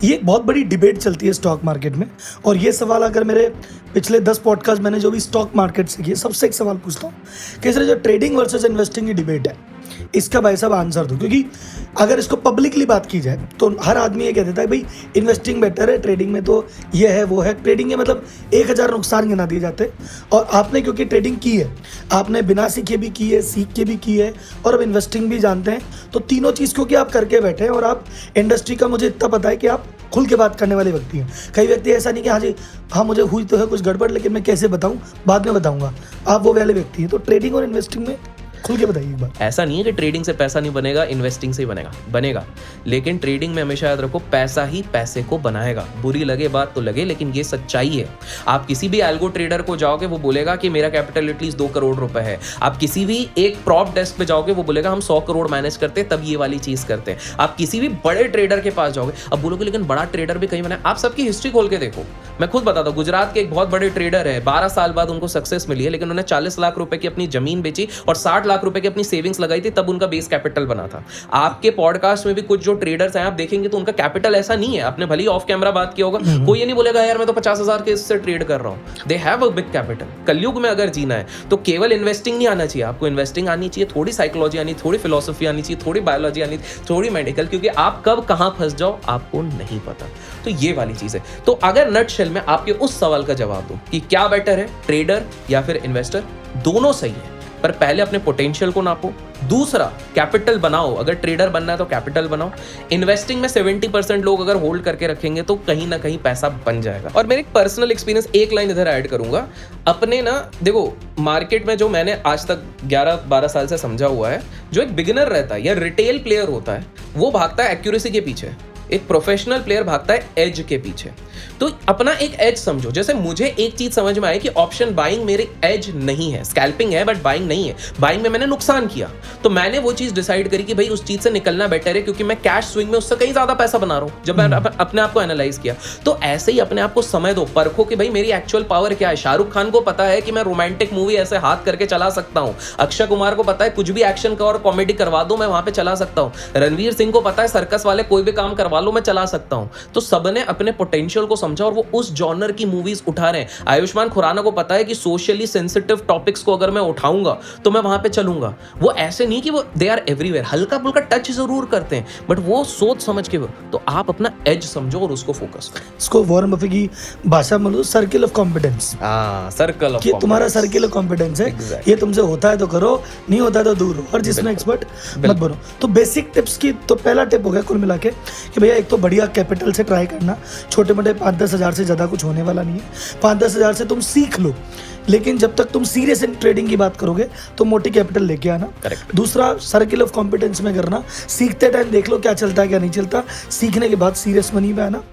ये एक बहुत बड़ी डिबेट चलती है स्टॉक मार्केट में। और ये सवाल अगर मेरे पिछले 10 पॉडकास्ट मैंने जो भी स्टॉक मार्केट से किए, सबसे एक सवाल पूछता हूँ कि सर जो ट्रेडिंग वर्सेस इन्वेस्टिंग की डिबेट है, इसका भाई साहब आंसर दो। क्योंकि अगर इसको पब्लिकली बात की जाए तो हर आदमी ये कह देता है भाई इन्वेस्टिंग बेटर है, ट्रेडिंग में तो ये है वो है। ट्रेडिंग के मतलब 1000 नुकसान गिना दिए जाते। और आपने क्योंकि ट्रेडिंग की है, आपने बिना सीखे भी की है, सीख के भी की है, और अब इन्वेस्टिंग भी जानते हैं, तो तीनों चीज़ क्योंकि आप करके बैठे हैं और आप इंडस्ट्री का मुझे इतना पता है कि आप खुल के बात करने वाले व्यक्ति हैं। कई व्यक्ति ऐसा नहीं कि हाँ जी हाँ मुझे हुई तो है कुछ गड़बड़, लेकिन मैं कैसे बताऊँ, बाद में बताऊँगा, आप वो वाले व्यक्ति हैं। तो ट्रेडिंग और इन्वेस्टिंग में खुल के बताइए एक बार। ऐसा नहीं है कि ट्रेडिंग से पैसा नहीं बनेगा, इन्वेस्टिंग से ही बनेगा। लेकिन ट्रेडिंग में हमेशा याद रखो, पैसा ही पैसे को बनाएगा। बुरी लगे बात तो लगे, लेकिन ये सच्चाई है। आप किसी भी एल्गो ट्रेडर को जाओगे, वो बोलेगा कि मेरा कैपिटल एटलीस्ट 2 करोड़ रुपए है। आप किसी भी एक प्रॉप डेस्क पे जाओगे, वो बोलेगा हम 100 करोड़ मैनेज करते हैं, तब ये वाली चीज करते हैं। आप किसी भी बड़े ट्रेडर के पास जाओगे, अब बोलोगे लेकिन बड़ा ट्रेडर भी कहीं बना। आप सबकी हिस्ट्री खोल के देखो। मैं खुद बताता हूँ, गुजरात के एक बहुत बड़े ट्रेडर है, 12 साल बाद उनको सक्सेस मिली है, लेकिन उन्होंने 40 लाख रुपए की अपनी जमीन बेची और 60 लाख रुपए की अपनी सेविंग्स लगाई थी, तब उनका बेस कैपिटल बना था। आपके पॉडकास्ट में भी कुछ जो ट्रेडर्स हैं, आप देखेंगे तो उनका कैपिटल ऐसा नहीं है। आपने भले ही ऑफ कैमरा बात किया होगा, कोई ये नहीं बोलेगा यार मैं तो 50,000 के इससे ट्रेड कर रहा हूं। They have a big capital. कलयुग में अगर जीना है तो केवल इन्वेस्टिंग नहीं आना चाहिए, आपको इन्वेस्टिंग आनी चाहिए, थोड़ी साइकोलॉजी आनी, थोड़ी फिलोसफी आनी चाहिए, थोड़ी बायोलॉजी आनी, थोड़ी मेडिकल, क्योंकि आप कब कहां फंस जाओ आपको नहीं पता। तो ये वाली चीज है। तो अगर नटशेल में आपके उस सवाल का जवाब दूं कि क्या बेटर है, ट्रेडर या फिर इन्वेस्टर, दोनों सही है, पर पहले अपने पोटेंशियल को नापो। दूसरा, कैपिटल बनाओ। अगर ट्रेडर बनना है तो कैपिटल बनाओ। इन्वेस्टिंग में 70% लोग अगर होल्ड करके रखेंगे तो कहीं ना कहीं पैसा बन जाएगा। और मेरे एक पर्सनल एक्सपीरियंस, एक लाइन इधर ऐड करूंगा अपने ना, देखो मार्केट में जो मैंने आज तक 11-12 साल से समझा हुआ है, जो एक बिगिनर रहता है या रिटेल प्लेयर होता है, वो भागता है एक्यूरेसी के पीछे। एक प्रोफेशनल प्लेयर भागता है एज के पीछे। तो अपना एक एज समझो। जैसे मुझे एक चीज समझ में आई कि ऑप्शन बाइंग मेरे एज नहीं है, स्कैल्पिंग है बट बाइंग नहीं है। बाइंग में मैंने नुकसान किया, तो मैंने वो चीज डिसाइड करी कि भाई उस चीज से निकलना बेटर है, क्योंकि मैं कैश स्विंग में उससे कहीं ज्यादा पैसा बना रहा हूं। जब मैं अपने आप को एनालाइज किया, तो ऐसे ही अपने आप को समय दो, परखो कि भाई मेरी एक्चुअल पावर क्या है। शाहरुख खान को पता है कि मैं रोमांटिक मूवी ऐसे हाथ करके चला सकता हूं। अक्षय कुमार को पता है कुछ भी एक्शन का और कॉमेडी करवा दो मैं वहां पे चला सकता हूं। रणवीर सिंह को पता है सर्कस वाले कोई भी काम करवा लो मैं चला सकता हूं। तो सबने अपने पोटेंशियल को समझा और वो उस जॉनर की मूवीज उठा रहे हैं। आयुष्मान खुराना को पता है कि सोशली सेंसिटिव टॉपिक्स को अगर मैं उठाऊंगा तो मैं वहां पे चलूंगा। वो ऐसे नहीं कि वो दे आर एवरीवेयर, हल्का फुल्का टच जरूर करते हैं, बट वो सोच समझ के। तो आप अपना एज समझो और उसको फोकस करो। इसको वॉरेन बफेट की भाषा में बोलो, circle of competence. Circle of, ये तुम्हारा सर्किल ऑफ कॉम्पिटेंस है। ये तुमसे होता है तो करो, नहीं होता है तो दूर हो, और जिसमें एक्सपर्ट मत बनो। तो बेसिक टिप्स की तो पहला टिप हो गया कुल मिला के कि भैया एक तो बढ़िया कैपिटल से ट्राई करना। छोटे मोटे 5-10 हज़ार से ज़्यादा कुछ होने वाला नहीं है। 5-10 हज़ार से तुम सीख लो, लेकिन जब तक तुम सीरियस इन ट्रेडिंग की बात करोगे तो मोटी कैपिटल लेके आना। करेक्ट। दूसरा, सर्किल ऑफ कॉम्पिटेंस में करना। सीखते टाइम देख लो क्या चलता है क्या नहीं चलता, सीखने के बाद सीरियस मनी में आना।